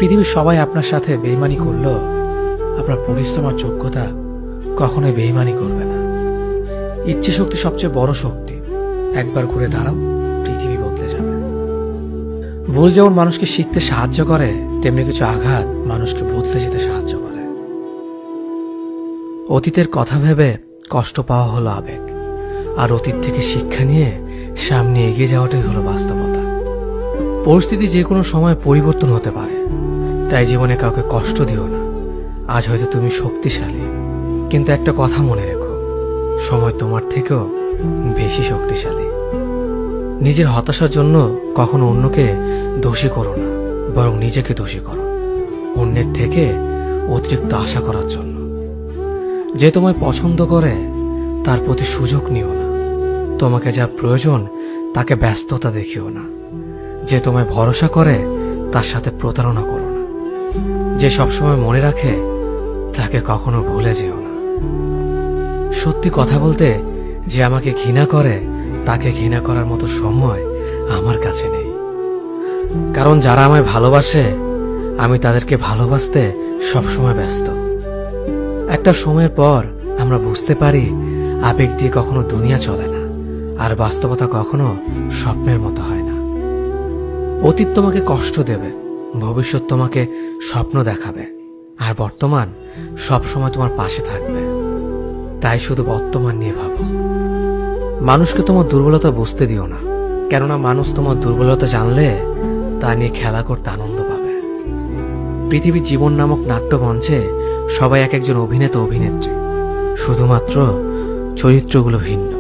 পৃথিবীর সবাই আপনার সাথে বেইমানি করলেও আপনার পরিশ্রম আর যোগ্যতা কখনোই বেইমানি করবে না। ইচ্ছে শক্তি সবচেয়ে বড় শক্তি। একবার ঘুরে দাঁড়াও, পৃথিবী বদলে যাবে। ভুল যেমন মানুষকে শিখতে সাহায্য করে, তেমনি কিছু আঘাত মানুষকে বদলে যেতে সাহায্য করে। অতীতের কথা ভেবে কষ্ট পাওয়া হলো আবেগ, আর অতীত থেকে শিক্ষা নিয়ে সামনে এগিয়ে যাওয়াটাই হলো বাস্তবতা। পরিস্থিতি যে কোনো সময় পরিবর্তন হতে পারে, তাই জীবনে কাউকে কষ্ট দিও না। আজ হয়তো তুমি শক্তিশালী, কিন্তু একটা কথা মনে রেখো, সময় তোমার থেকেও বেশি শক্তিশালী। নিজের হতাশার জন্য কখনো অন্যকে দোষী করো না, বরং নিজেকে দোষী করো অন্যের থেকে অতিরিক্ত আশা করার জন্য। যে তোমায় পছন্দ করে তার প্রতি সুযোগ নিও না। তোমাকে যা প্রয়োজন তাকে ব্যস্ততা দেখিও না। যে তোমায় ভরসা করে তার সাথে প্রতারণা করো না। যে সবসময় মনে রাখে তাকে কখনো ভুলে যেও না। সত্যি কথা বলতে, যে আমাকে ঘৃণা করে তাকে ঘৃণা করার মতো সময় আমার কাছে নেই। কারণ যারা আমায় ভালোবাসে, আমি তাদেরকে ভালোবাসতে সবসময় ব্যস্ত। একটা সময়ের পর আমরা বুঝতে পারি আবেগ দিয়ে কখনো দুনিয়া চলে না, আর বাস্তবতা কখনো স্বপ্নের মতো হয় না। অতীত তোমাকে কষ্ট দেবে, ভবিষ্যৎ তোমাকে স্বপ্ন দেখাবে, আর বর্তমান সবসময় তোমার পাশে থাকবে। তাই শুধু বর্তমান নিয়ে ভাবো। মানুষকে তোমার দুর্বলতা বুঝতে দিও না, কেননা মানুষ তোমার দুর্বলতা জানলে তা নিয়ে খেলা করতে আনন্দ পাবে। পৃথিবীর জীবন নামক নাট্যমঞ্চে সবাই এক একজন অভিনেতা অভিনেত্রী, শুধুমাত্র চরিত্রগুলো ভিন্ন।